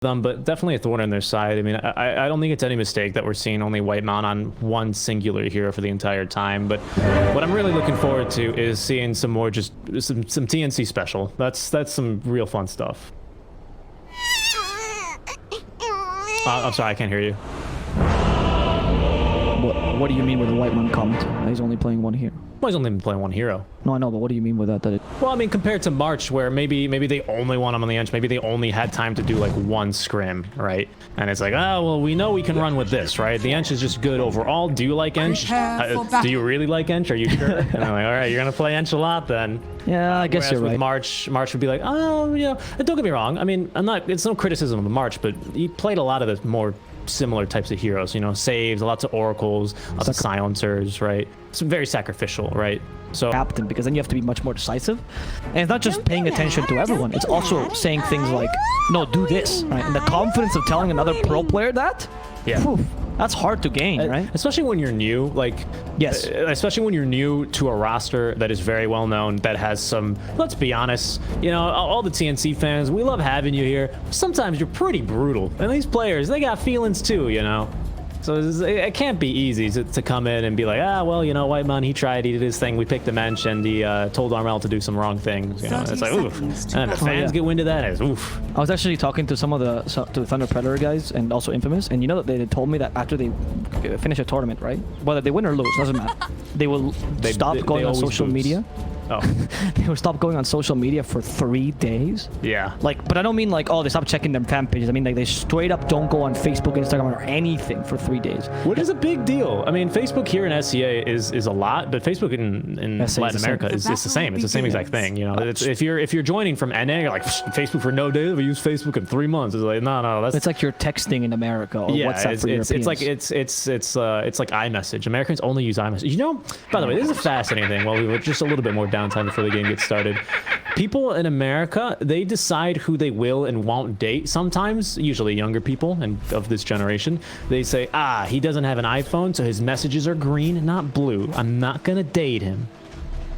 them, but definitely a thorn in their side. I mean, I don't think it's any mistake that we're seeing only Whitemon on one singular hero for the entire time, but what I'm really looking forward to is seeing some more, just some TnC special. That's some real fun stuff. I'm sorry, I can't hear you. What do you mean with the Whitemon comment? He's only playing one hero. Well, he's only been playing one hero. No, I know, but what do you mean with that? Well, I mean, compared to March, where maybe they only want him on the Ench, maybe they only had time to do like one scrim, right? And it's like, oh, well, we know we can run with this, right? The Ench is just good overall. Do you like Ench? Do you really like Ench? Are you sure? And I'm like, all right, you're gonna play Ench a lot then. Yeah, I guess you're right. March would be like, oh, you know, don't get me wrong. I mean, it's no criticism of March, but he played a lot of the more similar types of heroes, you know, saves, lots of oracles, lots of silencers, right? It's very sacrificial, right? So captain, because then you have to be much more decisive, and it's not just paying attention to everyone, it's also saying things like, no, do this, right? And the confidence of telling another pro player that, yeah, whew, that's hard to gain, right? Especially when you're new, like, yes, especially when you're new to a roster that is very well known, that has some, let's be honest, you know, all the TnC fans, we love having you here. Sometimes you're pretty brutal, and these players, they got feelings too, you know. So it can't be easy to come in and be like, ah, well, you know, Whitemon, he tried, he did his thing, we picked the Mensch, and he told Armel to do some wrong things. You know, it's like, oof. And the fans get wind of that, it's oof. I was actually talking to some of the Thunder Predator guys, and also Infamous, and you know that they told me that after they finish a tournament, right, whether they win or lose, doesn't matter, they will stop going on social media. Oh. They will stop going on social media for 3 days. Yeah. Like, but I don't mean like, oh, they stop checking their fan pages. I mean, like, they straight up don't go on Facebook, Instagram, or anything for 3 days. What is a big deal? I mean, Facebook here in SCA is a lot, but Facebook in Latin America is the same. It's the same exact thing. You know, if you're joining from NA, you're like, Facebook for no days. We use Facebook in 3 months. It's like, no, that's. It's like you're texting in America. Or yeah, WhatsApp for Europeans. it's like iMessage. Americans only use iMessage. You know, by the way, this is a fascinating thing. While we were just a little bit more downtime before the game gets started, people in America, they decide who they will and won't date. Sometimes, usually younger people and of this generation, they say, ah, he doesn't have an iPhone, so his messages are green, not blue. I'm not gonna date him.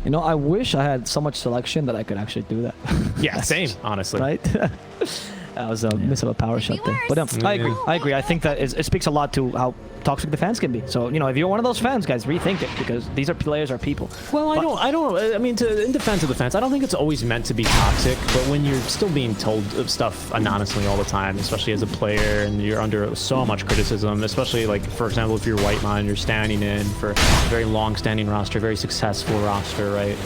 You know, I wish I had so much selection that I could actually do that. Yeah, same, honestly. Right? That was a miss of a power shot there. But I agree. I think that it speaks a lot to how toxic the fans can be. So, you know, if you're one of those fans, guys, rethink it, because these are players, are people. Well, I mean, in defense of the fans, I don't think it's always meant to be toxic, but when you're still being told stuff anonymously all the time, especially as a player, and you're under so much criticism, especially, like, for example, if you're Whitemon, you're standing in for a very long-standing roster, very successful roster, right?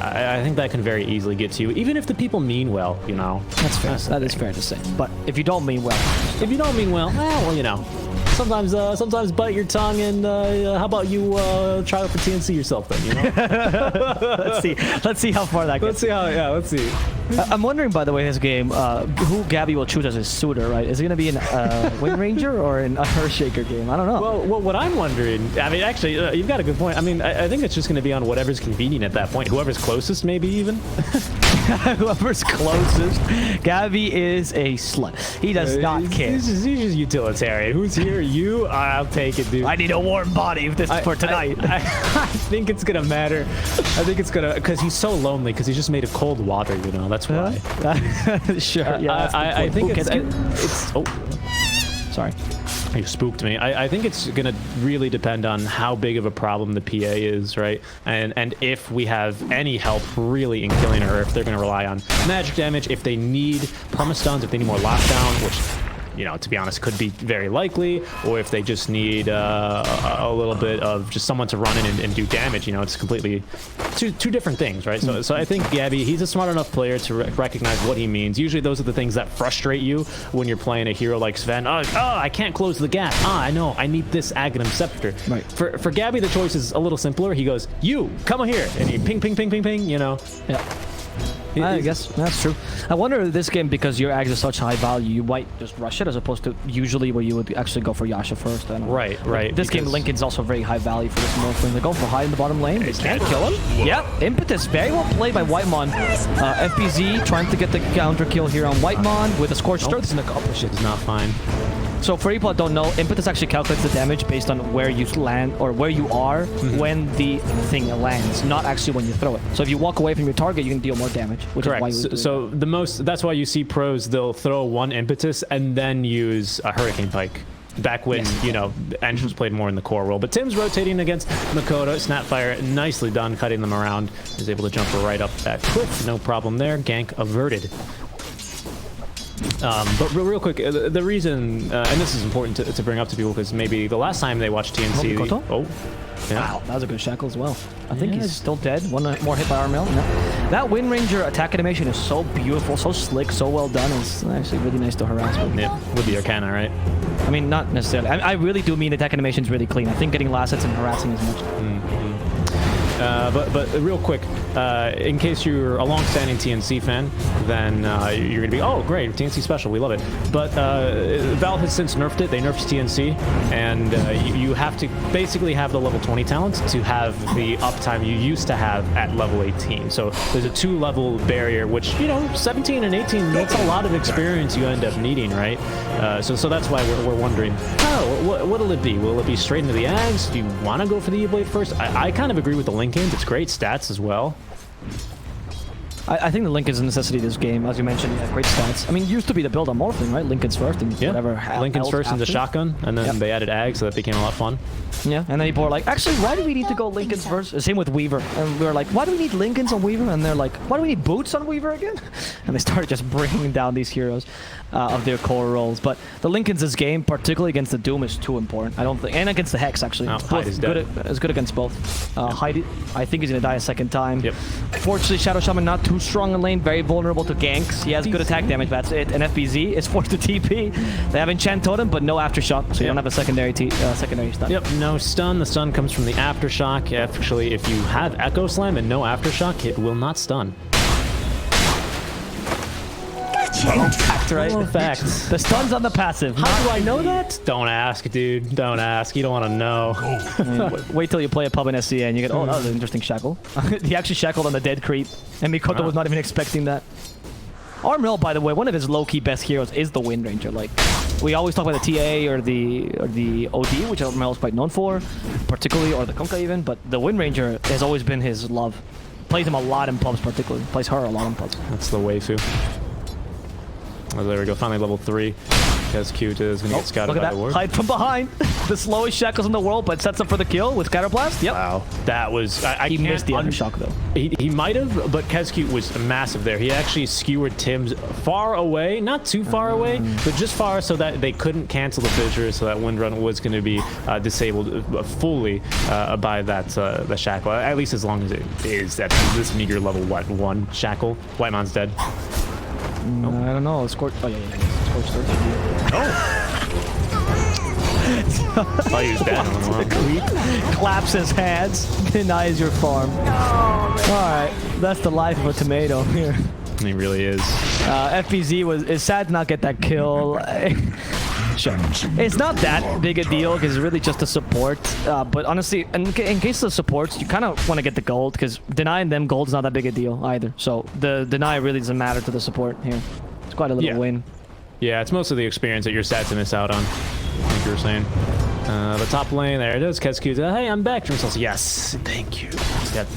I think that can very easily get to you, even if the people mean well, you know? That's fair. That is fair to say. But if you don't mean well... If you don't mean well, you know... Sometimes bite your tongue, and how about you try out for TnC yourself then, you know? Let's see how far that gets. Let's see. I'm wondering, by the way, his game, who Gabby will choose as his suitor, right? Is it going to be an Windranger or an Earthshaker game? I don't know. Well, what I'm wondering, I mean, actually, you've got a good point. I mean, I think it's just going to be on whatever's convenient at that point. Whoever's closest, maybe even. Whoever's closest. Gabby is a slut. He does not care. He's just utilitarian. Who's here? You? I'll take it, dude. I need a warm body for tonight. I think it's going to matter. I think it's going to, because he's so lonely, because he's just made of cold water, you know. That's why. Sure. Yeah. I think it's oh. Sorry. You spooked me. I think it's going to really depend on how big of a problem the PA is, right? And if we have any help really in killing her, if they're going to rely on magic damage, if they need permastuns, if they need more lockdown, which, you know, to be honest, could be very likely, or if they just need a little bit of just someone to run in and do damage, you know, it's completely two different things, right? So I think Gabby, he's a smart enough player to recognize what he means. Usually those are the things that frustrate you when you're playing a hero like Sven. Oh, I can't close the gap. I know, I need this Aghanim Scepter. Right. For Gabby, the choice is a little simpler. He goes, you, come here, and he ping, ping, ping, ping, ping, you know. Yeah. I guess that's true. I wonder if this game, because your Ags is such high value, you might just rush it as opposed to usually where you would actually go for Yasha first. Right. This game, Lincoln's also very high value for this Morphling. They go for high in the bottom lane. They can't kill him. Yep. Impetus. Very well played by Whitemon. FBZ trying to get the counter kill here on Whitemon with a Scorched Earth. Doesn't accomplish it. It's not fine. So for people that don't know, impetus actually calculates the damage based on where you land or where you are when the thing lands, not actually when you throw it. So if you walk away from your target, you can deal more damage, which Correct. is why you so that's why you see pros, they'll throw one impetus and then use a hurricane pike. Back when, you know, Engines played more in the core role. But Tim's rotating against Makoto. Snapfire, nicely done, cutting them around. Is able to jump right up that cliff. No problem there. Gank averted. But real quick, the reason, and this is important to bring up to people, because maybe the last time they watched TnC... Oh, yeah. Wow, that was a good shackle as well. I think he's still dead. One more hit by Armel. No. That Windranger attack animation is so beautiful, so slick, so well done. It's actually really nice to harass with. Yeah, with the Arcana, right? I mean, not necessarily. I really do mean attack animation is really clean. I think getting last hits and harassing is much. But real quick, in case you're a long-standing TnC fan, then you're gonna be, oh great, TnC special, we love it. But Valve has since nerfed it. They nerfed TnC, and you have to basically have the level 20 talents to have the uptime you used to have at level 18. So there's a 2-level barrier, which, you know, 17 and 18, that's a lot of experience you end up needing, right? So that's why we're wondering, what'll it be? Will it be straight into the Ags? Do you want to go for the E-Blade first? I kind of agree with the Lincoln. It's great stats as well. I think the Lincoln's a necessity of this game. As you mentioned, yeah, great stats. I mean, used to be the build on Morphling, right? Lincoln's first and whatever. Lincoln's first into shotgun, and then they added Ag, so that became a lot of fun. Yeah, and then people were like, actually, why do we need to go Lincoln's first? Same with Weaver. And we were like, why do we need Lincolns on Weaver? And they're like, why do we need boots on Weaver again? And they started just bringing down these heroes of their core roles. But the Lincoln's this game, particularly against the Doom, is too important. I don't think, and against the Hex actually. No, Hyde is dead. It's good against both. Hyde, I think he's gonna die a second time. Yep. Fortunately, Shadow Shaman not too strong in lane, very vulnerable to ganks. He has good attack damage, that's it. And FBZ is forced to TP. They have Enchant Totem, but no Aftershock, so you don't have a secondary stun. Yep, no stun. The stun comes from the Aftershock. Actually, if you have Echo Slam and no Aftershock, it will not stun. Fact, right? Oh, facts. The stun's on the passive. How do I know that? Don't ask, dude. Don't ask. You don't want to know. I mean, wait till you play a pub in SCA and you get, oh, that was an interesting shackle. He actually shackled on the dead creep, and Mikoto was not even expecting that. Armel, by the way, one of his low-key best heroes is the Windranger. Like, we always talk about the TA or the OD, which Armel is quite known for, particularly, or the Kunkka even, but the Windranger has always been his love. Plays him a lot in pubs, particularly. Plays her a lot in pubs. That's the waifu. Oh, there we go. Finally, level 3. Because Q2 is going to get scouted by the ward. Hide from behind. The slowest shackles in the world, but sets up for the kill with Scatterblast. Yep. Wow. That was... He missed the Aftershock, though. He might have, but Kezcute was massive there. He actually skewered Tim's far away. Not too far away, but just far so that they couldn't cancel the fissure, so that Windrun was going to be disabled fully by that shackle. At least as long as it is at this meager level, what, 1 shackle? Whitemon's dead. No, I don't know. Scorch. Oh, yeah. Scorch 13. Oh! Oh, he's dead. Claps his hands, denies your farm. Alright, that's the life of a tomato here. He really is. FBZ is sad to not get that kill. Sure. It's not that big a deal because it's really just a support. But honestly, in case of the supports, you kind of want to get the gold because denying them gold is not that big a deal either. So the deny really doesn't matter to the support here. It's quite a little win. Yeah, it's mostly the experience that you're sad to miss out on, like you were saying. The top lane, there it is. Kezcute, hey, I'm back. Dreamocel, yes, thank you. That's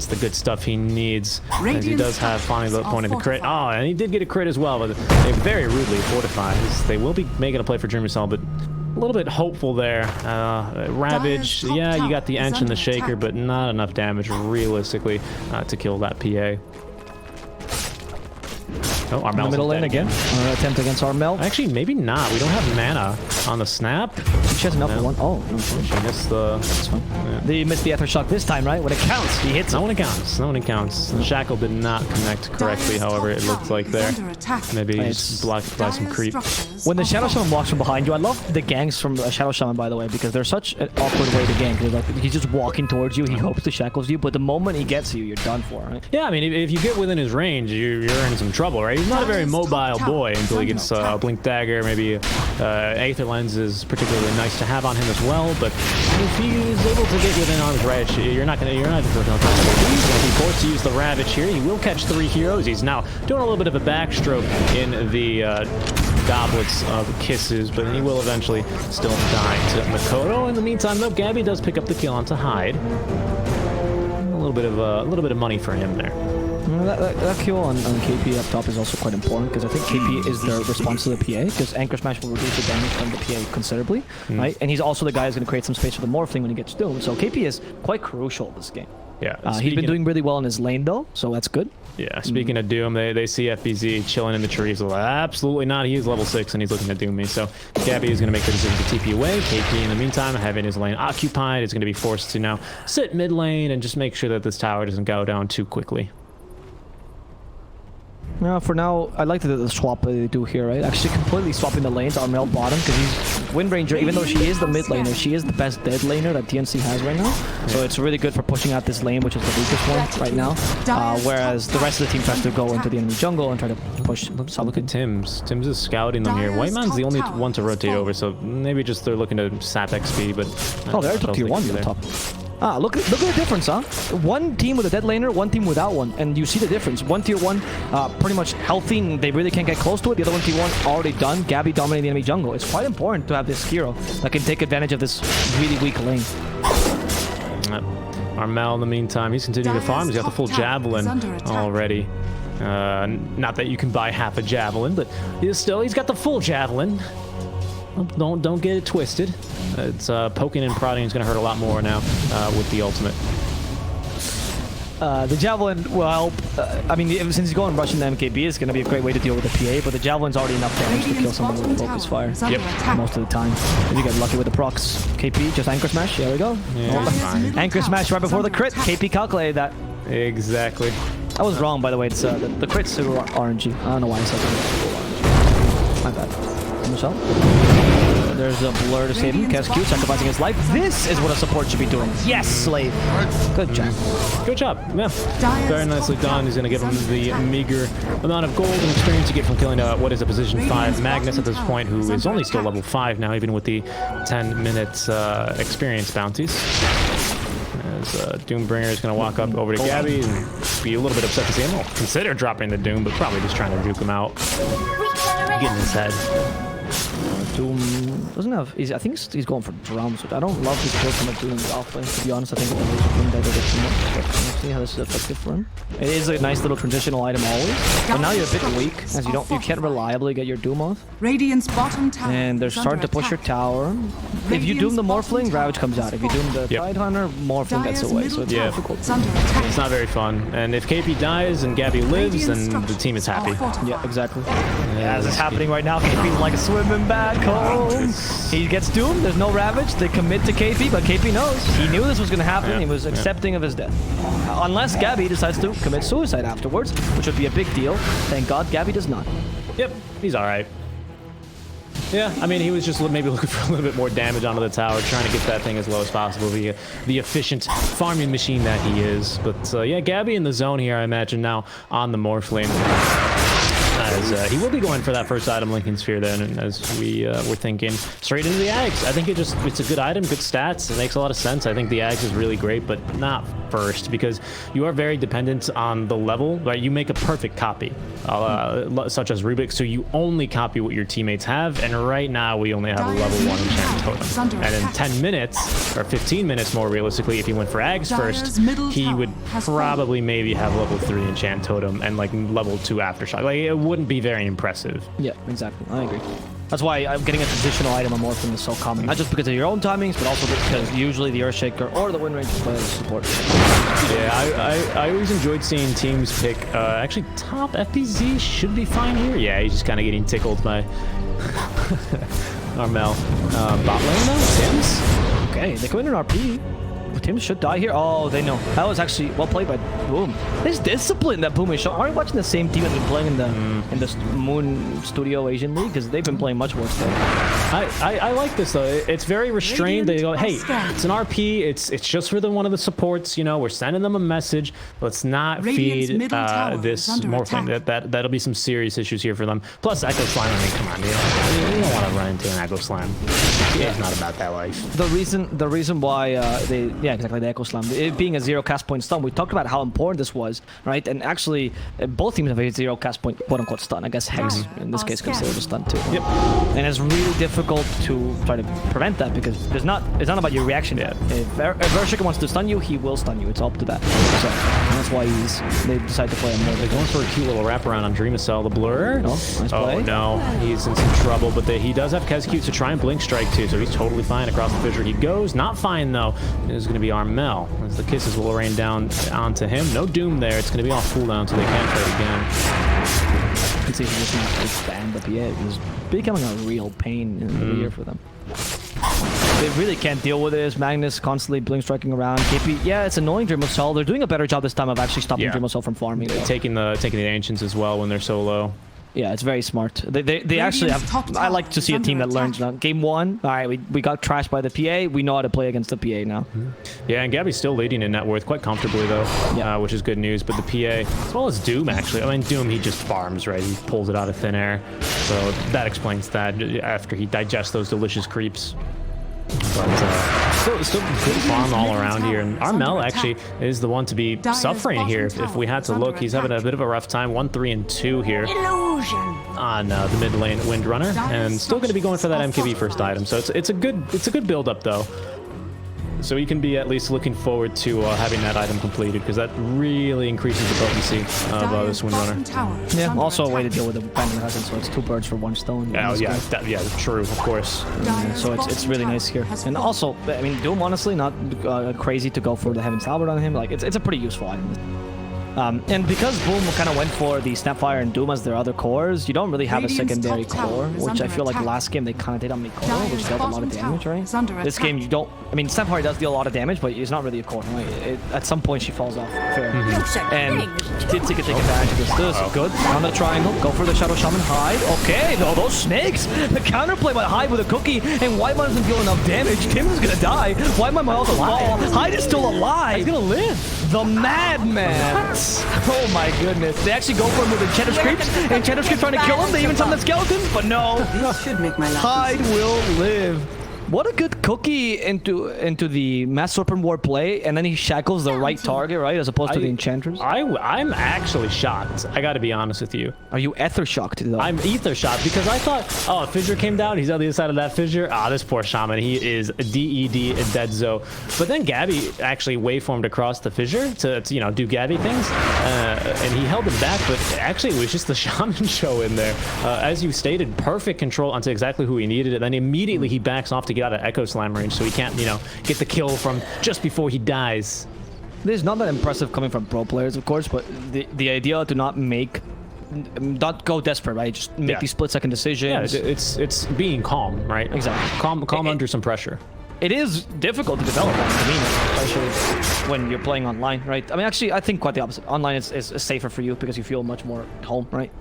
the good stuff he needs. As he does have finally the point of the crit. Oh, and he did get a crit as well, but they very rudely fortifies. They will be making a play for Dreamocel, but a little bit hopeful there. Ravage, yeah, you got the Ench and the Shaker, but not enough damage realistically to kill that PA. Oh, Armel's in the middle lane again. Attempt against Armel. Actually, maybe not. We don't have mana on the snap. She has enough for one. Oh, no. She missed the... That's fine. Yeah. He missed the Aftershock this time, right? When it counts, he hits it. Not when it counts. Not when it counts. The shackle did not connect correctly, however, it looked like there. Maybe he's blocked by some creep. When the Shadow Shaman walks from behind you, I love the ganks from Shadow Shaman, by the way, because they're such an awkward way to gank. Like, he's just walking towards you, he hopes to shackles you, but the moment he gets you, you're done for, right? Yeah, I mean, if you get within his range, you're in some trouble, right? He's not a very mobile boy until he gets Blink Dagger, maybe Aether Lens is particularly nice to have on him as well, but if he is able to get within arm's reach, you're not going to touch him. He's going to be forced to use the Ravage here. He will catch 3 heroes. He's now doing a little bit of a backstroke in the goblets of kisses, but he will eventually still die to Makoto. In the meantime, though, Gabby does pick up the kill onto Hyde. A little bit of money for him there. That kill on KP up top is also quite important because I think KP is the response to the PA because Anchor Smash will reduce the damage from the PA considerably, right? And he's also the guy who's going to create some space for the Morphling when he gets doomed. So KP is quite crucial this game. Yeah, he's been doing really well in his lane though, so that's good. Yeah, speaking of Doom, they see FBZ chilling in the trees. Like, absolutely not. He is level 6 and he's looking to Doom me. So Gabby is going to make the decision to TP away. KP in the meantime, having his lane occupied, is going to be forced to now sit mid lane and just make sure that this tower doesn't go down too quickly. Yeah, for now, I like the swap that they do here, right? Actually completely swapping the lanes on Mel bottom because he's Windranger, even though she is the mid laner, she is the best dead laner that TnC has right now. So it's really good for pushing out this lane, which is the weakest one right now. Whereas the rest of the team tries to go into the enemy jungle and try to push something. Look at Tim's. Tim's is scouting them here. White Man's the only one to rotate over, so maybe just they're looking to sap XP, but... Oh, they're to tier 1 on top. Ah, look at the difference, huh? One team with a dead laner, one team without one, and you see the difference. One tier 1, pretty much healthy, and they really can't get close to it. The other one tier 1 already done. Gabby dominating the enemy jungle. It's quite important to have this hero that can take advantage of this really weak lane. Armel, in the meantime, he's continuing to farm. He's got the full javelin already. Not that you can buy half a javelin, but he's got the full javelin. Don't get it twisted. It's poking and prodding is going to hurt a lot more now with the ultimate. The javelin will help. I mean, since he's going rushing the MKB, it's going to be a great way to deal with the PA, but the javelin's already enough damage to kill someone with focus fire. Yep. Most of the time. If you get lucky with the procs. KP, just Anchor Smash. There we go. Yeah, Anchor Smash right before the crit. KP calculated that. Exactly. I was wrong, by the way. It's the crit's super RNG. I don't know why I said that. My bad. Michelle. There's a blur to save him. KSQ sacrificing his life. This is what a support should be doing. Yes, Slave. Good job. Good job. Yeah. Very nicely done. He's going to give him the meager amount of gold and experience you get from killing what is a position 5 Magnus at this point, who is only still level 5 now, even with the 10 minutes experience bounties. As Doombringer is going to walk up over to Gabby and be a little bit upset to see him. Well, consider dropping the Doom, but probably just trying to juke him out. Get in his head. Doom doesn't have. I think he's going for drums. I don't love his build from a Doom off lane, to be honest. I think the laser Doom does a bit too much. But we'll see how this is effective for him. It is a nice little transitional item always, but now you're a bit weak as you can't reliably get your Doom off. Radiant's bottom tower. And they're starting to push your tower. If you Doom the Morphling, Ravage comes out. If you Doom the Tidehunter, Morphling gets away. So it's difficult. It's not very fun. And if KP dies and Gabby lives, then the team is happy. Yeah, exactly. As it's happening right now, KP's like swimming back home. He gets doomed. There's no Ravage. They commit to KP, but KP knows. He knew this was going to happen. He was accepting of his death. Unless Gabby decides to commit suicide afterwards, which would be a big deal. Thank God Gabby does not. Yep, he's all right. Yeah, I mean, he was just maybe looking for a little bit more damage onto the tower, trying to get that thing as low as possible via the efficient farming machine that he is. But yeah, Gabby in the zone here, I imagine, now on the Morphling. As he will be going for that first item, Lincoln Sphere, then, as we were thinking, straight into the Ags. I think it's a good item, good stats. It makes a lot of sense. I think the Ags is really great, but not first, because you are very dependent on the level, right? You make a perfect copy, such as Rubik, so you only copy what your teammates have, and right now we only have a level 1 enchant totem. And in 10 minutes, or 15 minutes more realistically, if he went for Ags first, he would probably maybe have level 3 enchant totem and like level 2 aftershock. Like, it wouldn't be very impressive. Yeah, exactly. I agree. That's why I'm getting a transitional item on Morphling is so common. Not just because of your own timings, but also because usually the Earthshaker or the Windranger players support. Yeah, I always enjoyed seeing teams pick, actually top FPZ should be fine here. Yeah, he's just kind of getting tickled by Armel. Bot lane though, Tim's. Okay, they come in an RP. Tim should die here. Oh, they know. That was actually well played by Boom. There's discipline that Boom is showing. Are you watching the same team that's been playing in the Moon Studio Asian League? Because they've been playing much worse though. I like this though. It's very restrained. They go, hey, it's an RP. It's just for one of the supports. You know, we're sending them a message. Let's not feed this Morphling. That'll be some serious issues here for them. Plus, Echo's flying. I mean, come on, you don't want to run into an Echo Slam. It's not about that life. The reason why exactly, the Echo Slam, it being a 0 cast point stun, we talked about how important this was, right? And actually, both teams have a 0 cast point quote unquote stun. I guess Hex in this case considered a stun too. Yep. And it's really difficult to try to prevent that because it's not about your reaction yet. If Berserker wants to stun you, he will stun you. It's up to that. So that's why they decide to play him more. They're going for a cute little wraparound on Dreamocel. The blur. Oh, nice play. Oh no, he's in some trouble, but he does have Kescute to try and blink strike too, so he's totally fine across the fissure. He goes, not fine though. It is going to be Armel as the kisses will rain down onto him. No doom there. It's going to be off cooldown until they can't fight again. You can see he just needs to expand the PA. It was becoming a real pain in the rear for them. They really can't deal with this. Magnus constantly blink striking around. KP, yeah, it's annoying Dreamocel. They're doing a better job this time of actually stopping Dreamocel from farming. Taking the Ancients as well when they're so low. Yeah, it's very smart. They actually have... I like to see a team that learns now. Game 1, all right, we got trashed by the PA. We know how to play against the PA now. Yeah, and Gabby's still leading in net worth quite comfortably, though, which is good news. But the PA, as well as Doom, actually. I mean, Doom, he just farms, right? He pulls it out of thin air. So that explains that after he digests those delicious creeps. But still good farm all around here. And Armel actually is the one to be suffering here. If we had to look, he's having a bit of a rough time. 1, 3, and 2 here on the mid lane Windrunner, and still going to be going for that MKB first item. So it's a good build up though. So you can be at least looking forward to having that item completed, because that really increases the potency of this Windrunner. Yeah, also a way to deal with the Binding Horizon, so it's 2 birds for 1 stone. Oh yeah, true, of course. So it's really nice here. And also, I mean, Doom, honestly, not crazy to go for the Heaven's Halberd on him. Like, it's a pretty useful item. And because Boom kind of went for the Snapfire and Doom as their other cores, you don't really have a secondary core, which I feel like last game they kind of did on Mikoro, which dealt a lot of damage, right? This game you don't... I mean, Snapfire does deal a lot of damage, but it's not really a core, right? At some point she falls off. Fair. And TnC can take advantage of this. This is good. On the triangle, go for the Shadow Shaman hide. Okay, no, those snakes! The counterplay by Hyde with a cookie, and Whitemon doesn't deal enough damage. Tim's gonna die. Whitemon might also fall. Hyde is still alive. He's gonna live. The Madman. Oh my goodness. They actually go for him with Enchanter's Creeps, and Enchanter's Creeps trying to kill him. They even summon the skeletons, but no. Hyde will live. What a good cookie into the Mass Serpent War play, and then he shackles the right target, right, as opposed to the Enchantress. I'm actually shocked. I got to be honest with you. Are you ether shocked though? I'm ether shocked because I thought, oh, a fissure came down. He's on the other side of that fissure. Ah, this poor shaman. He is DED in dead zone. But then Gabby actually waveformed across the fissure to do Gabby things, and he held him back. But actually, it was just the shaman show in there. As you stated, perfect control onto exactly who he needed, and then immediately he backs off to get out of Echo Slam range, so he can't, get the kill from just before he dies. This is not that impressive coming from pro players, of course, but the idea to not go desperate, right? Just make these split-second decisions. Yeah, it's being calm, right? Exactly. Calm under some pressure. It is difficult to develop that demeanor, especially when you're playing online, right? I mean, actually, I think quite the opposite. Online is safer for you because you feel much more at home, right?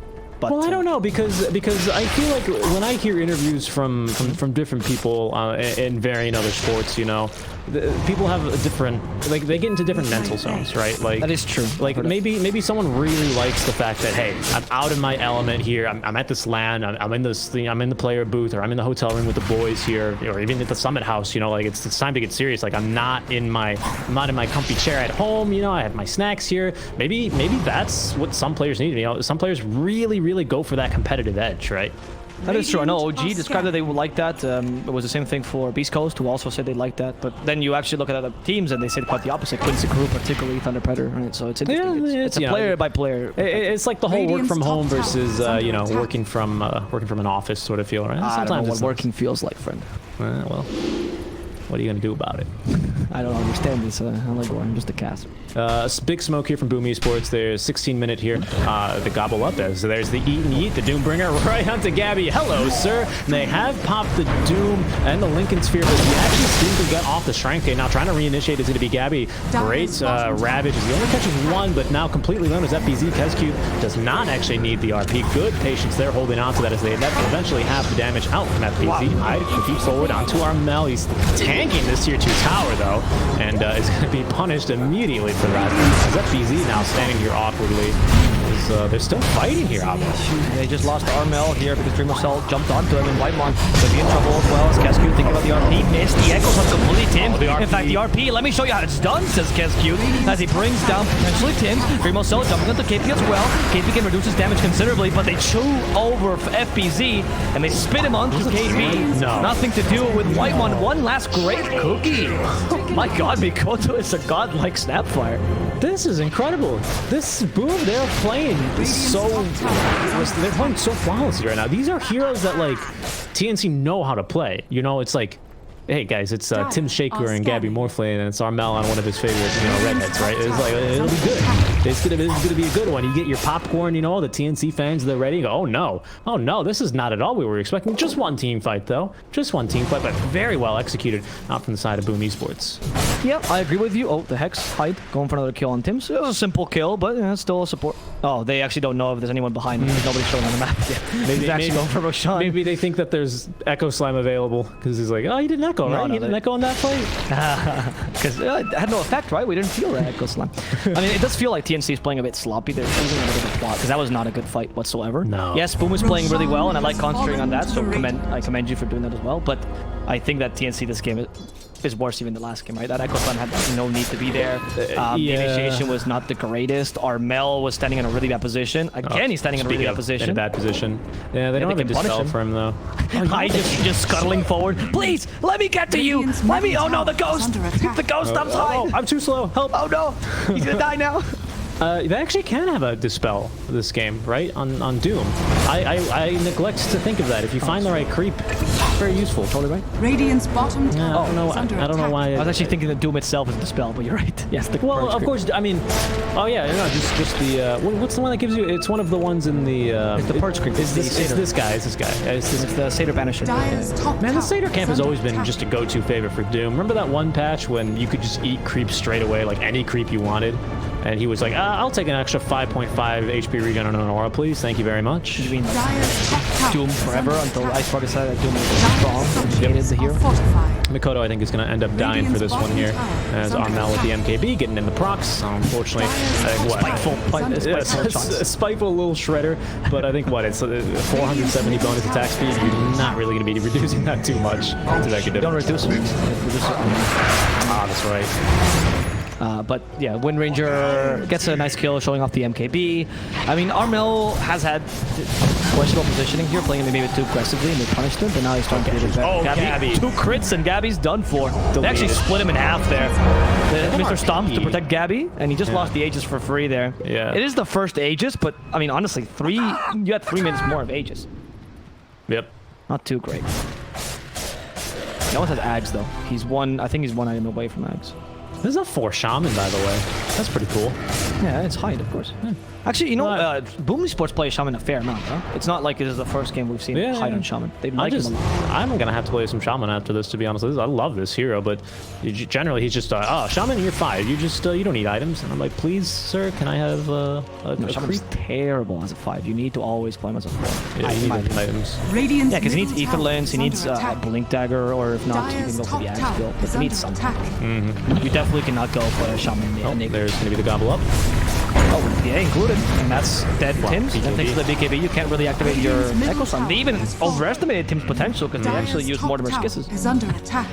But, well, I don't know, because I feel like when I hear interviews from different people in varying other sports, people have a different, like, they get into different mental zones, right? Like, that is true. Like maybe someone really likes the fact that, hey, I'm out of my element here. I'm at this LAN. I'm in this thing. I'm in the player booth, or I'm in the hotel room with the boys here, or even at the Summit House. Like it's time to get serious. Like I'm not in my comfy chair at home. I have my snacks here. Maybe that's what some players need. Some players really go for that competitive edge, right? That is true. I know OG described that they would like that. It was the same thing for Beast Coast, who also said they liked that. But then you actually look at other teams, and they said quite the opposite. Quincy Crew, particularly Thunder Predator, right? So it's interesting. It's a player by player. It's like the whole work from home versus working from an office sort of feel, right? I don't know what working feels like, friend. Well, what are you gonna do about it? I don't understand this. I'm just a caster. Big smoke here from Boom Esports. There's 16-minute here. The gobble up there. So there's the eat and eat, the Doombringer right onto Gabby. Hello, sir. And they have popped the Doom and the Lincoln Sphere, but he actually seems to get off the Shrine K. Now trying to reinitiate is going to be Gabby. Great Ravage. He only catches one, but now completely alone as FBZ. Kescute does not actually need the RP. Good patience there, holding on to that as they eventually have the damage out from FBZ. Hyde can keep forward onto Armel. He's tanking this tier 2 tower, though, and is going to be punished immediately for that. As FBZ now standing here awkwardly. because they're still fighting here, obviously. They just lost Armel here because Dreamocel jumped onto him, and Whitemon could be in trouble as well as Cascue thinking about the RP. Missed. The Echoes have completely Tim's. In fact, the RP, let me show you how it's done, says Cascue, as he brings down potentially Tim's. Dreamocel jumping into KP as well. KP can reduce his damage considerably, but they chew over FBZ, and they spit him onto KP. No. Nothing to do with Whitemon. One last great cookie. My god, Mikoto is a godlike Snapfire. This is incredible. This boom, they're playing they're playing so flawlessly right now. These are heroes that like TnC know how to play. You know, it's like, hey guys, it's Tim Shaker and Gabby Morphling, and it's Armel on one of his favorite, redheads, right? It's like, it'll be good. It's gonna be a good one. You get your popcorn, the TnC fans, they're ready. You go, oh no, this is not at all what we were expecting. Just one team fight though, just one team fight, but very well executed, not from the side of Boom Esports. Yep, I agree with you. Oh, the Hex hide going for another kill on Tim's. It was a simple kill, but still a support. Oh, they actually don't know if there's anyone behind them because nobody's showing on the map yet. He's actually going for Roshan. Maybe they think that there's Echo Slime available because he's like, oh, you didn't Echo, right? You didn't Echo on that fight? Because it had no effect, right? We didn't feel that Echo Slime. I mean, it does feel like TnC is playing a bit sloppy. They're using a bit of a plot because that was not a good fight whatsoever. No. Yes, Boom is playing really well, and I like concentrating on that, so I commend you for doing that as well. But I think that TnC this game is worse even the last game, right? That Echo Slime had no need to be there. The initiation was not the greatest. Armel was standing in a really bad position. Again, he's standing in a really bad position. In a bad position. Yeah, they don't have a dispel for him though. I just scuttling forward. Please, let me get to you. Let me. Oh no, the ghost. The ghost. I'm sorry. Oh, I'm too slow. Help. Oh no, he's gonna die now. They actually can have a dispel this game, right? On Doom. I neglect to think of that. If you find the right creep, very useful. Totally right. Radiant's bottom tower I don't know why. I was actually thinking that Doom itself is dispel, but you're right. Yes. Well, of course. I mean, oh yeah, no, just the. What's the one that gives you? It's one of the ones in the. It's the Purge creep. It's this guy. It's the Satyr Banisher. Man, the Satyr camp has always been just a go-to favorite for Doom. Remember that one patch when you could just eat creeps straight away, like any creep you wanted? And he was like, I'll take an extra 5.5 HP regen on an aura, please. Thank you very much. You mean Doom forever until Icebark decided that Doom was strong and hated the hero? Mikoto, I think, is going to end up dying for this one here. As Armel with the MKB getting in the procs. Unfortunately, spiteful little shredder. But I think, it's 470 bonus attack speed. You're not really going to be reducing that too much to make a difference. Don't reduce it. That's right. But yeah, Windranger gets a nice kill showing off the MKB. I mean, Armel has had questionable positioning here, playing maybe too aggressively, and they punished him, but now he's starting to get it better. Oh, Gabby. 2 crits, and Gabby's done for. They actually split him in half there. Mr. Stomp to protect Gabby, and he just lost the Aegis for free there. Yeah. It is the first Aegis, but I mean, honestly, you had 3 minutes more of Aegis. Yep. Not too great. He almost has Ags, though. I think he's 1 item away from Ags. This is a 4 shaman, by the way. That's pretty cool. Yeah, it's hide, of course. Yeah. Actually, Boom Esports play Shaman a fair amount, huh? It's not like it is the first game we've seen hide on Shaman. They like him a lot. I'm going to have to play some Shaman after this, to be honest. I love this hero, but generally he's just, Shaman, you're 5. You just, you don't need items. And I'm like, please, sir, can I have a Shaman's terrible as a 5. You need to always play him as a 4. Yeah, you need items. Yeah, because he needs Ether Lens, he needs a Blink Dagger, or if not, you can go for the Axe build. But he needs something. You definitely cannot go for a Shaman. There's going to be the Gobble Up. Oh, yeah, included. And that's dead Tim's. And thanks to the BKB, you can't really activate your Echo Sun. They even overestimated Tim's potential because they actually used Mortimer's Kisses.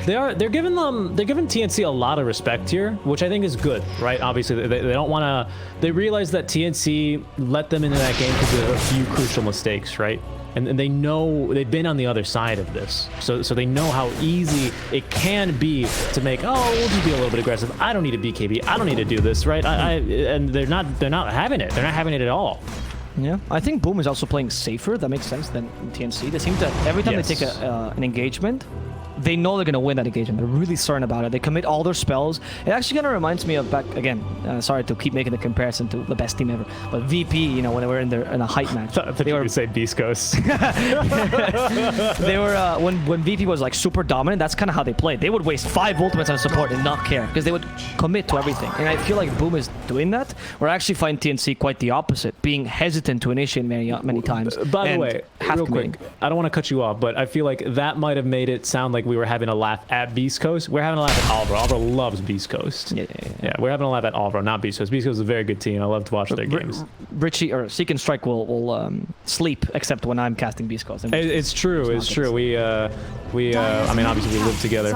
They're giving TnC a lot of respect here, which I think is good, right? Obviously, they don't want to. They realize that TnC let them into that game because of a few crucial mistakes, right? And they know they've been on the other side of this, so they know how easy it can be to make. Oh, we'll just be a little bit aggressive. I don't need a BKB. I don't need to do this, right? And they're not having it. They're not having it at all. Yeah, I think Boom is also playing safer. That makes sense than TnC. They seem to every time they take an engagement, they know they're going to win that engagement. They're really certain about it. They commit all their spells. It actually kind of reminds me of back, again, sorry to keep making the comparison to the best team ever, but VP, when they were in a hype match. They were say Beast Coast. They were, when VP was like super dominant, that's kind of how they played. They would waste 5 ultimates on support and not care, because they would commit to everything. And I feel like Boom is doing that. We're actually finding TnC quite the opposite, being hesitant to initiate many times. By the way, real quick, I don't want to cut you off, but I feel like that might have made it sound like we were having a laugh at Beast Coast. We're having a laugh at Alvaro. Alvaro loves Beast Coast. Yeah, we're having a laugh at Alvaro, not Beast Coast. Beast Coast is a very good team. I love to watch their games. Richie or Seek and Strike will sleep except when I'm casting Beast Coast. It's true. It's true. I mean, obviously we live together.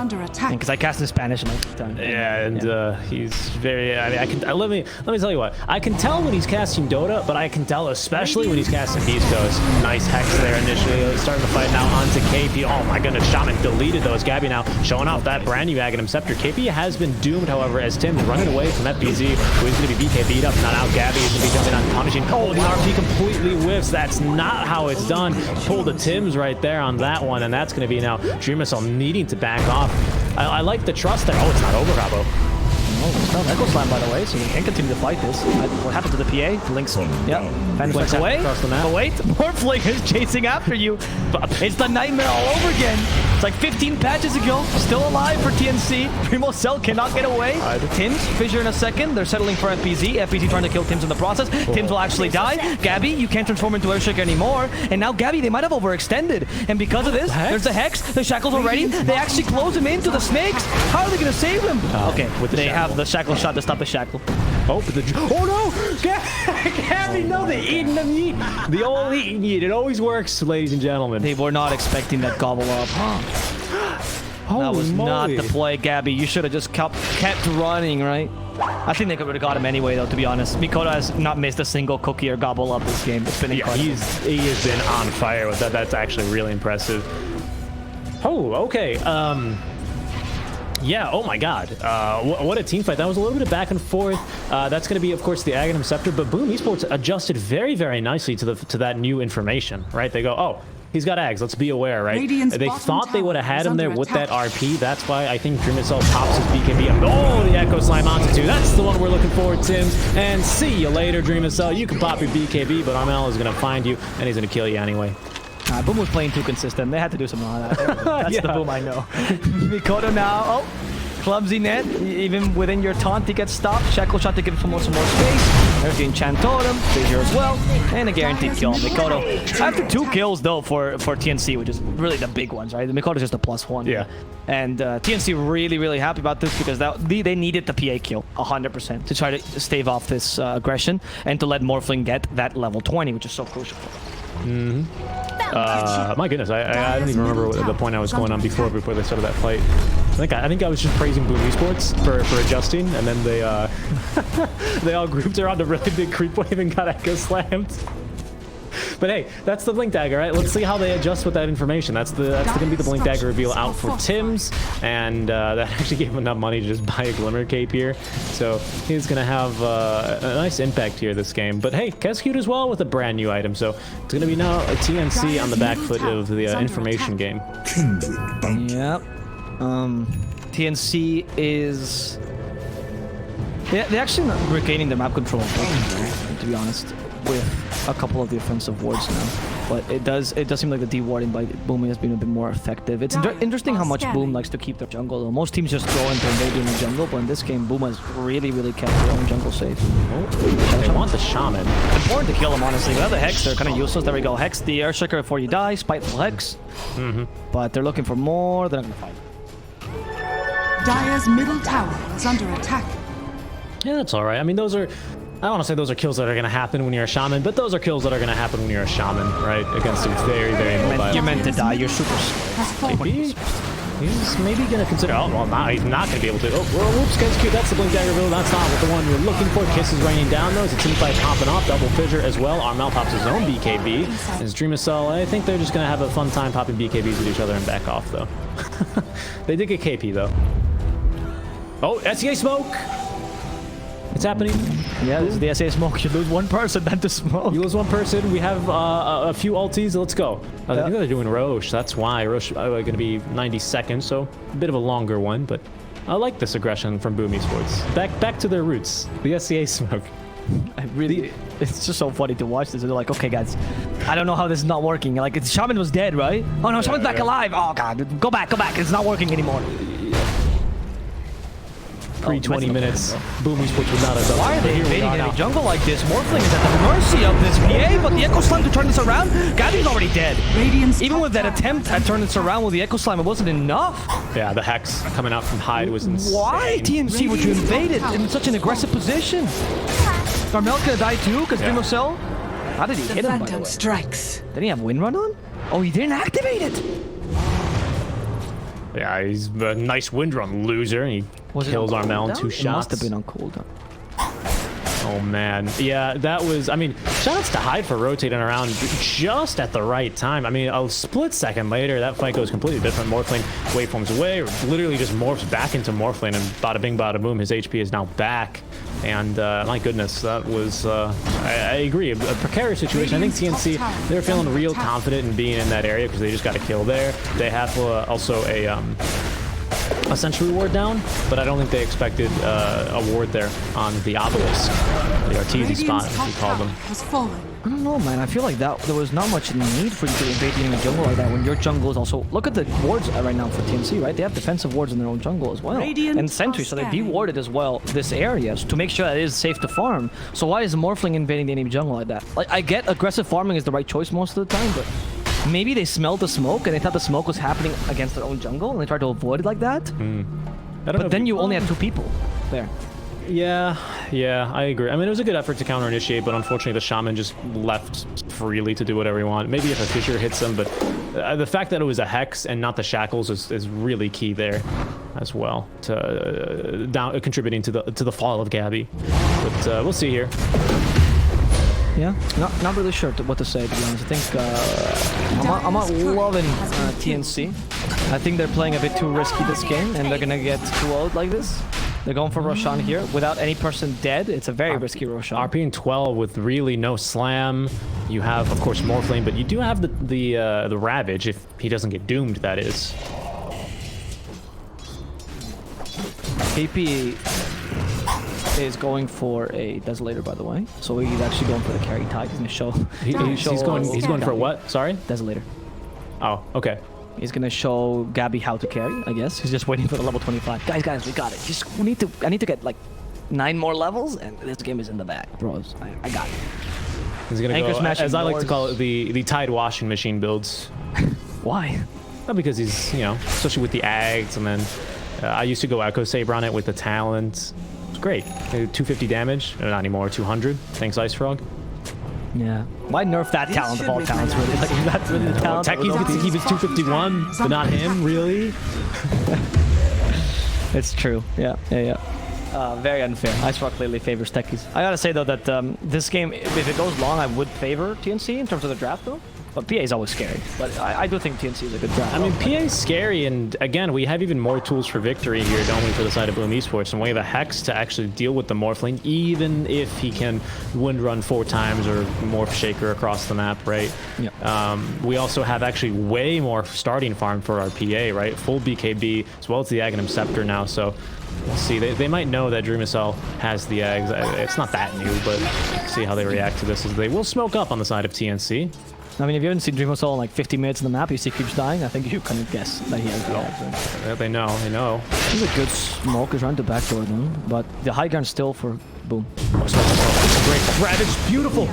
Because I cast in Spanish most of the time. Yeah, and he's very. I mean, I can. Let me tell you what. I can tell when he's casting Dota, but I can tell especially when he's casting Beast Coast. Nice hex there initially. Starting to fight now onto KP. Oh my goodness, Shaman deleted those. Gabby now showing off that brand new Aghanim Scepter. KP has been doomed, however, as Tim's running away from FBZ, who is going to be BKB'd up. Now Gabby is going to be jumping on punishing. Oh, the RP completely whiffs. That's not how it's done. Pull the Tims right there on that one, and that's going to be now Dreamocel needing to back off. I like the trust there. Oh, it's not over, Rabo. Oh, it's not Echo Slam, by the way, so we can continue to fight this. What happened to the PA? Link's, yep. Fenix away. Oh, wait. Morphling is chasing after you. It's the nightmare all over again. It's like 15 patches ago. Still alive for TnC. Dreamocel cannot get away. Tims, Fissure in a second. They're settling for FBZ. FBZ trying to kill Tims in the process. Tims will actually die. Gabby, you can't transform into Airshake anymore. And now Gabby, they might have overextended. And because of this, there's the Hex. The Shackles are ready. They actually close him into the snakes. How are they going to save him? Okay, they have the Shackle shot to stop the Shackle. Oh, no! Gabby, no, they eating the meat. The old eating meat. It always works, ladies and gentlemen. They were not expecting that gobble up. That was not the play, Gabby. You should have just kept running, right? I think they could have got him anyway, though, to be honest. Mikoto has not missed a single cookie or gobble up this game. It's been incredible. He has been on fire with that. That's actually really impressive. Oh, okay. Yeah, oh my god. What a team fight. That was a little bit of back and forth. That's going to be, of course, the Aghanim Scepter, but Boom Esports adjusted very, very nicely to that new information, right? They go, oh, he's got Ags, let's be aware, right? They thought they would have had him there with that RP. That's why I think Dreamocel pops his BKB. Oh, the Echo Slime onto 2. That's the one we're looking for, Tim. And see you later, Dreamocel. You can pop your BKB, but Armel is going to find you, and he's going to kill you anyway. Boom was playing too consistent. They had to do something like that. That's the Boom I know. Mikoto now. Oh, clumsy net. Even within your taunt, he gets stopped. Shackle shot to give him some more space. There's the Enchant Totem. Fissure as well. And a guaranteed kill. Mikoto. After 2 kills, though, for TnC, which is really the big ones, right? The Mikoto's just a +1. Yeah. And TnC really, really happy about this because they needed the PA kill 100% to try to stave off this aggression and to let Morphling get that level 20, which is so crucial. My goodness, I don't even remember what the point I was going on before they started that fight. I think I was just praising Boom Esports for adjusting, and then they all grouped around a really big creep wave and got Echo Slammed. But hey, that's the Blink Dagger, right? Let's see how they adjust with that information. That's gonna be the Blink Dagger reveal out for Tims, and that actually gave him enough money to just buy a Glimmer Cape here. So he's gonna have a nice impact here this game. But hey, Kescute as well with a brand new item. So it's gonna be now a TnC on the back foot of the information game. Yep. TnC is... They're actually not regaining their map control, to be honest, with a couple of the offensive wards now. But it does seem like the de-warding by Boom has been a bit more effective. It's interesting how much Boom likes to keep their jungle, though. Most teams just throw into invading the jungle, but in this game, Boom has really, really kept their own jungle safe. Oh, they want the Shaman. It's important to kill him, honestly. Without the Hex, they're kind of useless. There we go. Hex the Earthshaker before you die. Spiteful Hex. But they're looking for more. They're not going to fight. Dire's middle tower is under attack. Yeah, that's all right. I mean, those are... I don't want to say those are kills that are going to happen when you're a Shaman, but those are kills that are going to happen when you're a Shaman, right? Against a very, very mobile. You're meant to die. You're super... Maybe he's maybe going to consider... Oh, well, now he's not going to be able to... Oh, whoops, Kescute. That's the Blink Dagger build. That's not what the one we're looking for. Kiss is raining down, though. It's a teamfight popping off. Double Fissure as well. Armel pops his own BKB. And Dreamocel, I think they're just going to have a fun time popping BKBs with each other and back off, though. They did get KP, though. Oh, SEA smoke! It's happening. Yeah, this is the SA smoke. You lose one person, then to smoke. You lose one person. We have a few ultis. Let's go. I think they're doing Roche. That's why. Roche going to be 90 seconds, so a bit of a longer one, but I like this aggression from Boom Esports. Back to their roots. The SCA smoke. It's just so funny to watch this. They're like, okay, guys, I don't know how this is not working. Like, Shaman was dead, right? Oh, no, Shaman's back alive. Oh, God. Go back. It's not working anymore. pre-20 minutes, Boom Esports would not have done. Why are they Here we invading are enemy now. jungle like this? Morphling is at the mercy of this PA, but the Echo Slime to turn this around, Gabby's already dead. Radiant's Even top with that tower attempt has at turning this around with the Echo Slime, it wasn't enough. Yeah, the Hex coming out from Hyde was insane. Why, TnC, would you invade it in such an aggressive position? Carmel's gonna die too, because Dreamocel... How did he The hit him, by the Phantom way? strikes. Didn't he have Windrun on? Oh, he didn't activate it! Yeah, he's a nice Windrun loser. He kills Armel in 2 shots. It must have been on cooldown. Oh man, yeah, that was, I mean, shoutouts to Hyde for rotating around just at the right time. I mean, a split second later, that fight goes completely different. Morphling waveforms away, or literally just morphs back into Morphling, and bada bing, bada boom, his HP is now back. And my goodness, that was, I agree, a precarious situation. I think TnC, they're feeling real confident in being in that area because they just got a kill there. They have also a sentry ward down, but I don't think they expected a ward there on the obelisk, the Arteezy spot, as we call them. Has fallen. I don't know, man. I feel like that there was not much need for you to invade the enemy jungle like that when your jungle is also... Look at the wards right now for TnC, right? They have defensive wards in their own jungle as well. Radiant And sentries, so they de-warded as well this area to make sure that it is safe to farm. So why is Morphling invading the enemy jungle like that? Like, I get aggressive farming is the right choice most of the time, but... Maybe they smelled the smoke and they thought the smoke was happening against their own jungle and they tried to avoid it like that. But then you only have 2 people there. Yeah, I agree. I mean, it was a good effort to counter initiate, but unfortunately the Shaman just left freely to do whatever he wanted. Maybe if a Fissure hits him, but the fact that it was a Hex and not the Shackles is really key there as well, to contributing to the fall of Gabby. But we'll see here. Yeah, not really sure what to say, to be honest. I think I'm not loving TnC. I think they're playing a bit too risky this game, and they're gonna get too old like this. They're going for Roshan here without any person dead. It's a very risky Roshan. RP in 12 with really no slam. You have, of course, Morphling, but you do have the Ravage if he doesn't get doomed. That is. KP is going for a Desolator, by the way. So he's actually going for the carry tag. He's gonna show. He's going for what? Sorry? Desolator. Oh, okay. He's gonna show Gabby how to carry, I guess. He's just waiting for the level 25. Guys, we got it. I need to get like 9 more levels, and this game is in the bag, bros. I got it. He's gonna Anchor go, smashing as I like to doors. call it, the Tide washing machine builds. Why? Not because he's, especially with the Ags, and then I used to go Echo Saber on it with the talent. It's great. 250 damage. Not anymore. 200. Thanks, Ice Frog. Yeah. Why nerf that talent of all talents, really? Like, that's really the talent. Techies gets to keep his 251, but not him, really? It's true. Yeah. Very unfair. Ice Rock clearly favors techies. I gotta say, though, that this game, if it goes long, I would favor TnC in terms of the draft, though. But PA is always scary. But I do think TnC is a good draft. I mean, PA is scary, and again, we have even more tools for victory here, don't we, for the side of Boom Esports. And we have a Hex to actually deal with the Morphling, even if he can Windrun 4 times or Morph Shaker across the map, right? Yeah. We also have actually way more starting farm for our PA, right? Full BKB, as well as the Aghanim Scepter now, so we'll see. They might know that Dreamocel has the Ags. It's not that new, but see how they react to this, as they will smoke up on the side of TnC. I mean, if you haven't seen Dreamocel in like 50 minutes on the map, you see he keeps dying, I think you can guess that he has the Ags, right? Yeah, they know. He's a good smoke. He's trying to backdoor them, but the high ground still for Boom. Great. Ravage, beautiful.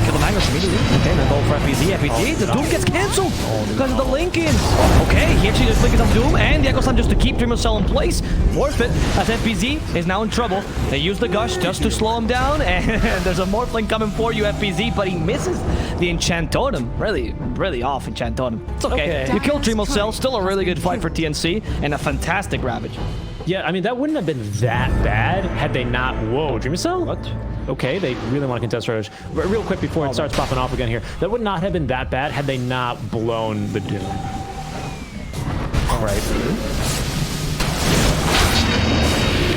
Kill the Magnus immediately. Okay, now go for FBZ. FBZ, the Doom gets cancelled because of the Lincolns. Okay, he actually just Lincolns on Doom, and the Echo Slam just to keep Dreamocel in place. Worth it, as FBZ is now in trouble. They use the Gush just to slow him down, and there's a Morphling coming for you, FBZ, but he misses the Enchant Totem. Really off Enchant Totem. It's okay. You killed Dreamocel, still a really good fight for TnC, and a fantastic Ravage. Yeah, I mean, that wouldn't have been that bad had they not... Whoa, Dreamocel? What? Okay, they really want to contest Ravage. Real quick before it starts popping off again here, that would not have been that bad had they not blown the Doom. All right.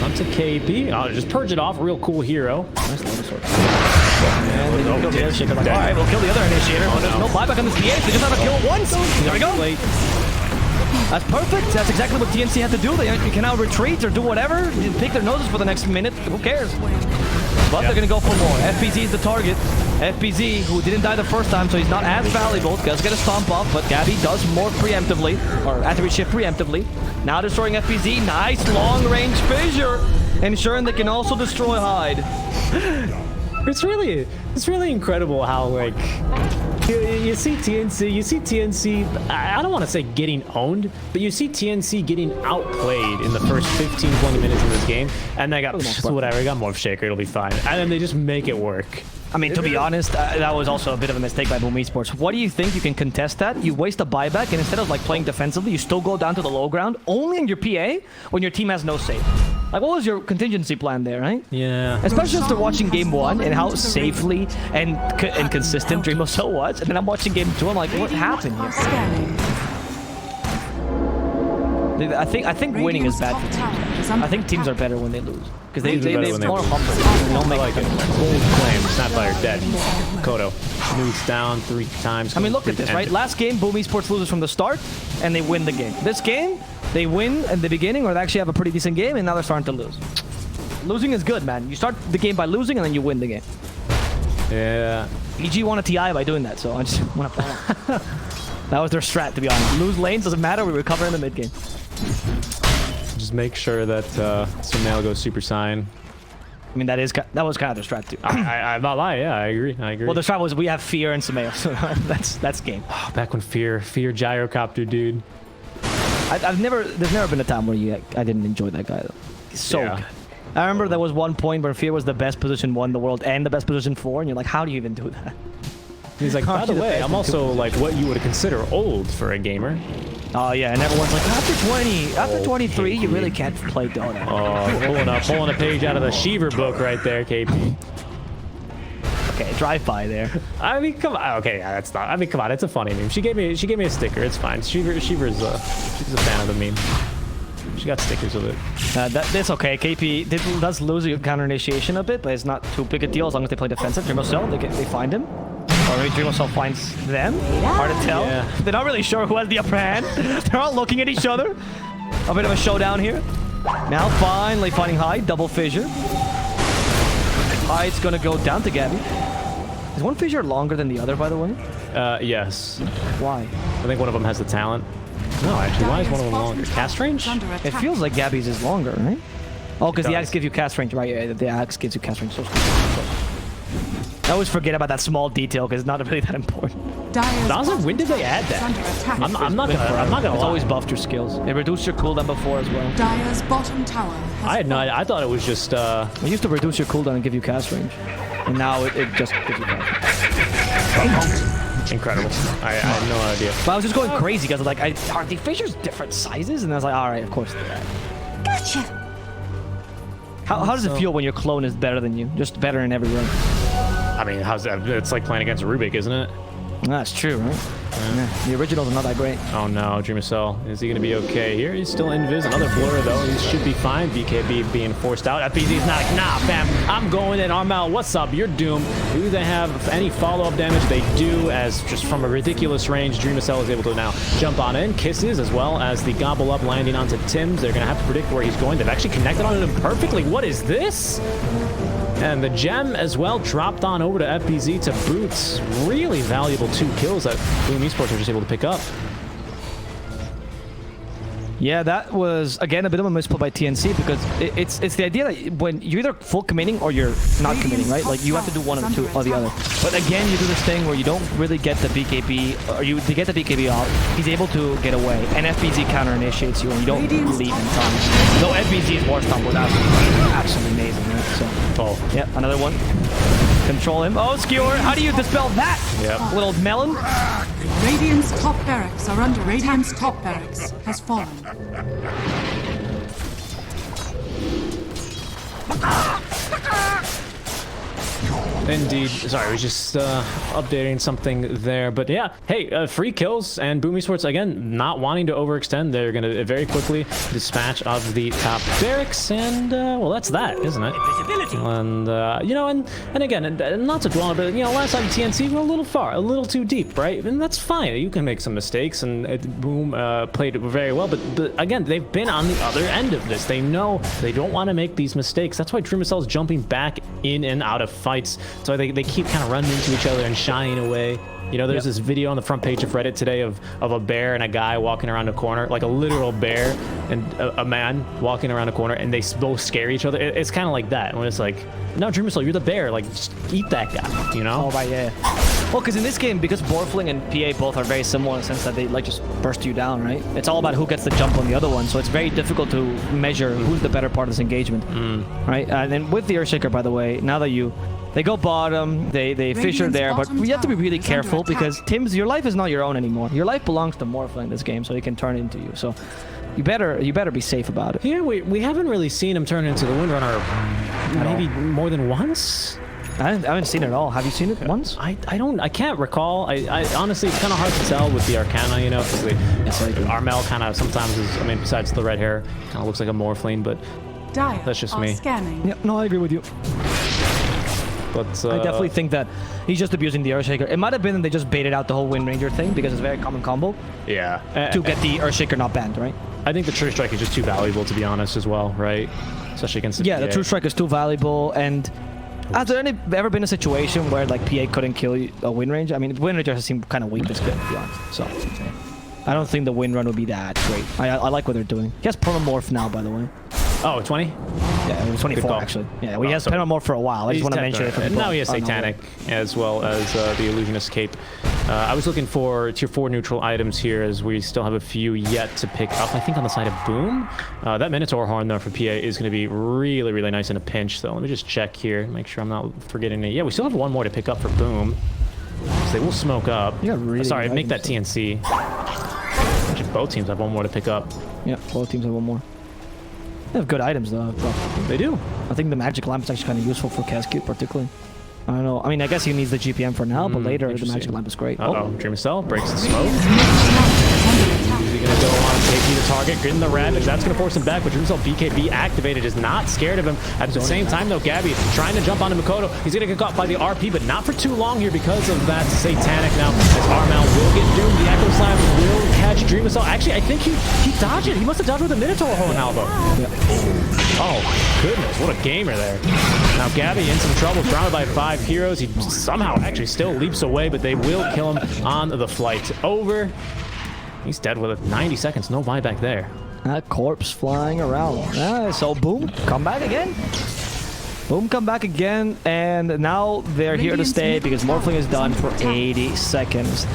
On to KB. Oh, just purge it off. Real cool hero. Nice Lotus Sword. And they don't kill the Initiator. Like, alright, we'll kill the other Initiator, but there's no buyback on this PA. They just have to kill it once. There we go. Late. That's perfect. That's exactly what TnC had to do. They can now retreat or do whatever. Pick their noses for the next minute. Who cares? But they're going to go for more. FBZ is the target. FBZ, who didn't die the first time, so he's not as valuable. Does get a stomp off, but Gabby does more preemptively, or attribute shift preemptively. Now destroying FBZ. Nice long-range fissure, ensuring they can also destroy Hyde. It's really incredible how, like, you see TnC, I don't want to say getting owned, but you see TnC getting outplayed in the first 15-20 minutes of this game, and they got, whatever, got Morph Shaker, it'll be fine. And then they just make it work. I mean, to be honest, that was also a bit of a mistake by Boom Esports. What do you think? You can contest that? You waste a buyback, and instead of like playing defensively, you still go down to the low ground, only in your PA, when your team has no save. Like, what was your contingency plan there, right? Yeah. Especially after watching Game 1 and how safely and consistent Dreamocel was, and then I'm watching Game 2, I'm like, what happened here? I think winning is bad for teams. I think teams are better when they lose. Because they're more humble. They don't make it. Bold claim. Snapfire dead. Kodo moves down 3 times. I mean, look at this, right? Last game, Boom Esports loses from the start, and they win the game. This game, they win at the beginning, or they actually have a pretty decent game, and now they're starting to lose. Losing is good, man. You start the game by losing, and then you win the game. Yeah. EG won a TI by doing that, so I just want to point out. That was their strat, to be honest. Lose lanes, doesn't matter, we recover in the mid game. Just make sure that Sumail goes Super Saiyan. I mean, that was kind of their strat, too. I'm not lying, yeah, I agree. Well, the strat was we have Fear and Sumail, so that's game. Oh, back when Fear gyrocopter, dude. There's never been a time where I didn't enjoy that guy, though. He's so good. I remember there was one point where Fear was the best position 1 in the world and the best position 4, and you're like, how do you even do that? He's like, by the way, I'm also like what you would consider old for a gamer. Oh yeah, and everyone's like, after 23, you really can't play Dota. Oh, pulling a page out of the Sheever book right there, KP. Okay, drive by there. I mean, come on. Okay, yeah, that's not. I mean, come on. It's a funny meme. She gave me a sticker. It's fine. Sheever's she's a fan of the meme. She got stickers with it. That's okay. KP does lose your counter initiation a bit, but it's not too big a deal as long as they play defensive. Dreamocel, they find him. Or maybe Dreamocel finds them. Hard to tell. Yeah. They're not really sure who has the upper hand. They're all looking at each other. A bit of a showdown here. Now finally finding Hyde. Double fissure. Hyde's gonna go down to Gabby. Is one fissure longer than the other, by the way? Yes. Why? I think one of them has the talent. No, actually, why is one of them longer? Cast range? It feels like Gabby's is longer, right? Oh, because the axe gives you cast range, right? Yeah, the axe gives you cast range. So I always forget about that small detail because it's not really that important. Honestly, when did they add that? I'm not gonna. It's always buffed your skills. It reduced your cooldown before as well. Dire's bottom tower has I had no idea. I thought it was just. It used to reduce your cooldown and give you cast range, and now it just gives you cast range. Incredible. I had no idea. But I was just going crazy because like, are the fissures different sizes? And I was like, all right, of course they're. Gotcha. How does it feel when your clone is better than you? Just better in every run. I mean, how's that? It's like playing against Rubik, isn't it? That's true, right? Yeah. The originals are not that great. Oh no, Dreamocel. Is he going to be okay here? He's still invis. Another blur, though. He should be fine. BKB being forced out. FPZ's not like, nah, fam. I'm going in. Armel, what's up? You're doomed. Do they have any follow-up damage? They do, as just from a ridiculous range, Dreamocel is able to now jump on in. Kisses, as well as the gobble up landing onto Tim's. They're going to have to predict where he's going. They've actually connected on him perfectly. What is this? And the gem as well dropped on over to FPZ to Boots. Really valuable 2 kills that Boom Esports were just able to pick up. Yeah, that was, again, a bit of a misplay by TnC because it's the idea that when you're either full committing or you're not committing, right? Like, you have to do one of the two or the other. But again, you do this thing where you don't really get the BKB, or you get the BKB off, he's able to get away, and FBZ counter-initiates you, and you don't leave in time. Though FBZ's war stomp was absolutely amazing, right? So, yeah, another one. Control him. Oh, Skewer, how do you dispel that? Yep. Little melon. Radiant's top barracks are under Radiant's top barracks has fallen. Indeed. Sorry, I was just updating something there. But yeah, hey, free kills and Boom Esports, again, not wanting to overextend. They're going to very quickly dispatch of the top barracks. And, well, that's that, isn't it? And, you know, and again, and not to dwell on it, but, you know, last time TnC were a little far, a little too deep, right? And that's fine. You can make some mistakes, and Boom played very well. But again, they've been on the other end of this. They know they don't want to make these mistakes. That's why Dreamocel is jumping back in and out of fights. So they keep kind of running into each other and shying away. You know, there's this video on the front page of Reddit today of a bear and a guy walking around a corner, like a literal bear and a man walking around a corner, and they both scare each other. It's kind of like that, when it's like, no, Dreamocel, you're the bear. Like, just eat that guy, you know? Oh, right, yeah. Well, because in this game, because Morphling and PA both are very similar in the sense that they, like, just burst you down, right? It's all about who gets the jump on the other one, so it's very difficult to measure who's the better part of this engagement, right? And then with the Earthshaker, by the way, now that they go bottom, they fissure there, but you have to be really careful because, Tims, your life is not your own anymore. Your life belongs to Morphling in this game, so he can turn into you. So you better be safe about it. Yeah, we haven't really seen him turn into the Windrunner maybe more than once. I haven't seen it at all. Have you seen it once? I can't recall. I honestly, it's kind of hard to tell with the Arcana, you know, because Armel kind of sometimes is, I mean, besides the red hair, kind of looks like a Morphling, but that's just me. Scanning. Yeah, no, I agree with you. But I definitely think that he's just abusing the Earthshaker. It might have been that they just baited out the whole Windranger thing because it's a very common combo. Yeah. To get the Earthshaker not banned, right? I think the True Strike is just too valuable, to be honest, as well, right? Especially against the Yeah, PA. the True Strike is too valuable, and has there ever been a situation where like PA couldn't kill a Windranger? I mean, Windranger has seemed kind of weak this good, to be honest. So I don't think the Windrun would be that great. I like what they're doing. He has Permamorph now, by the way. Oh, 20? Yeah, it was 24 actually. Yeah, he has Permamorph for a while. I just want to mention it. And now he has Satanic as well as the Illusionist Cape. I was looking for tier 4 neutral items here, as we still have a few yet to pick up. I think on the side of Boom. That Minotaur Horn, though, for PA is going to be really, really nice in a pinch, though. Let me just check here, make sure I'm not forgetting it. Yeah, we still have one more to pick up for Boom. So they will smoke up. Really sorry, make that TnC. Actually, both teams have one more to pick up. Yeah, both teams have one more. They have good items, though. They do. I think the Magic Lamp is actually kind of useful for Cascade, particularly. I don't know. I mean, I guess he needs the GPM for now, but later the Magic Lamp is great. Uh-oh, Dreamocel breaks the smoke. Is he going to go on taking the target, getting the Ravage? That's going to force him back, but Dreamocel BKB activated is not scared of him. At the same time, though, Gabby trying to jump onto Mikoto. He's going to get caught by the RP, but not for too long here because of that Satanic now. As Armel will get doomed. The Echo Slam will catch Dreamocel. Actually, I think he dodged it. He must have dodged with a Minotaur Horn, Alba. Yeah. Oh, my goodness. What a gamer there. Now, Gabby in some trouble, surrounded by 5 heroes. He somehow actually still leaps away, but they will kill him on the flight. Over. He's dead with 90 seconds. No buyback there. That corpse flying around. So Boom, come back again. Boom, come back again. And now they're here to stay because Morphling is done for 80 seconds.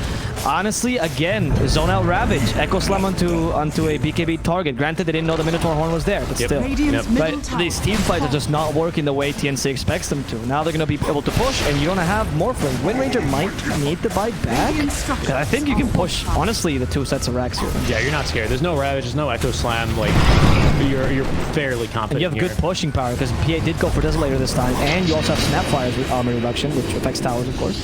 Honestly, again, Zone Out Ravage. Echo Slam onto a BKB target. Granted, they didn't know the Minotaur Horn was there, but still. But these team fights are just not working the way TnC expects them to. Now they're going to be able to push, and you don't have Morphling. Windranger might need to buy back. Because I think you can push, honestly, the 2 sets of racks here. Yeah, you're not scared. There's no Ravage, there's no Echo Slam. Like, you're fairly confident. And you have good pushing power, because PA did go for Desolator this time, and you also have Snapfire's with armor reduction, which affects towers, of course.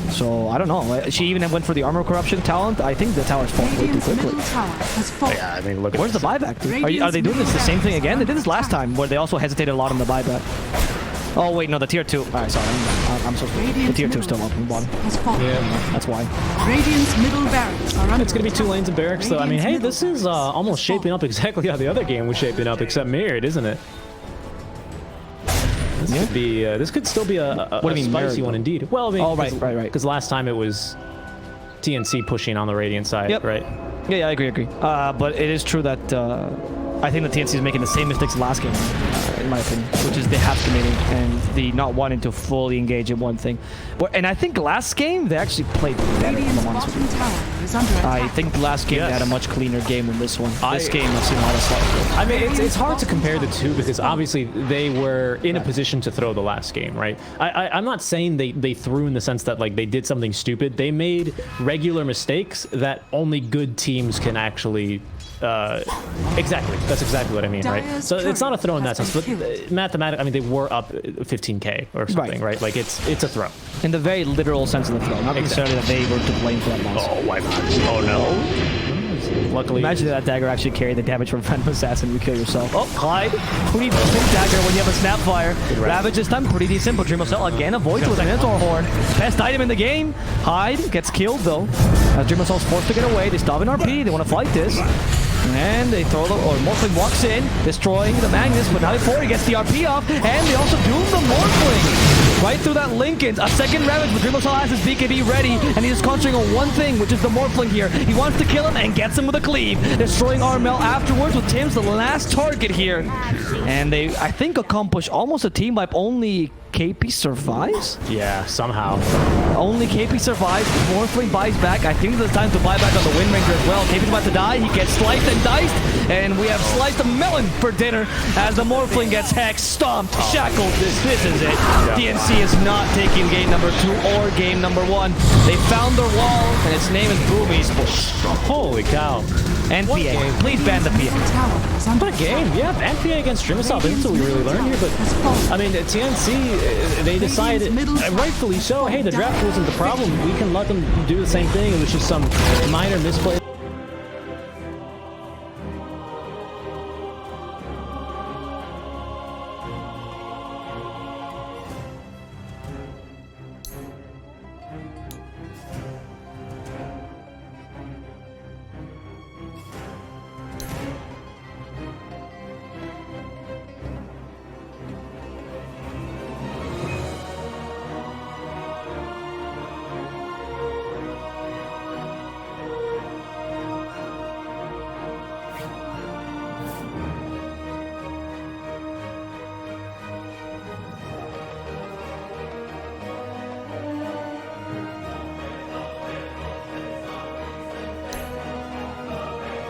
So, I don't know. She even went for the armor corruption talent. I think the towers fall way too quickly. Yeah, I mean, look at Where's the buyback, dude? Are they doing the same thing again? They did this last time, where they also hesitated a lot on the buyback. Oh, wait, no, the tier 2. Alright, sorry. I'm so sorry. The tier 2 is still up in the bottom. Yeah, that's why. Radiant's middle barracks are under It's going to be 2 lanes of barracks, though. I mean, hey, this is almost shaping up exactly how the other game was shaping up, except mirrored, isn't it? This could be. This could still be a spicy one indeed. Well, I mean, right. Because last time it was TnC pushing on the Radiant side, right? Yeah, I agree. But it is true that I think the TnC is making the same mistakes last game, in my opinion, which is the half committing and the not wanting to fully engage in one thing. And I think last game they actually played better. I think last game they had a much cleaner game than this one. This game I've seen a lot of slots. I mean, it's hard to compare the two because obviously they were in a position to throw the last game, right? I'm not saying they threw in the sense that like they did something stupid. They made regular mistakes that only good teams can actually exactly. That's exactly what I mean, right? Dyer's So it's not a throw in that turret sense, has but been mathematically, I mean, they were up 15k or something, right? Like it's a throw. In the very literal sense of the throw, not necessarily that they were to blame for that loss. Oh, why not? Oh no. Luckily, Imagine that dagger actually carried the damage from Phantom Assassin. You kill yourself. Oh, Clyde. Who needs a pink dagger when you have a Snapfire? Ravage this time pretty decent, but Dreamocel again avoids with a Minotaur Horn. Best item in the game. Hyde gets killed though. As Dreamocel's forced to get away. They stop in RP. They want to fight this. And they throw the, or Morphling walks in, destroying the Magnus, but now before he gets the RP off, and they also doom the Morphling. Right through that Lincoln, a second Ravage, but Dreamocel has his BKB ready, and he's concentrating on one thing, which is the Morphling here. He wants to kill him and gets him with a cleave, destroying Armel afterwards with Tim's the last target here. And they, I think, accomplish almost a team wipe. Only KP survives? yeah, somehow. Only KP survives. Morphling buys back. I think it's time to buy back on the Windranger as well. KP's about to die. He gets sliced and diced. And we have sliced a melon for dinner as the Morphling gets hexed, stomped, shackled. This is it. TnC is not taking game number 2 or game number 1. They found their wall, and its name is Boom Esports. Holy cow. And PA. Please ban the PA. tower is under What a game. Yeah, and PA against Dreamocel. That's what we really learned here. But, I mean, TnC, they decided, rightfully so, hey, the draft wasn't the problem. We can let them do the same thing. It was just some minor misplay.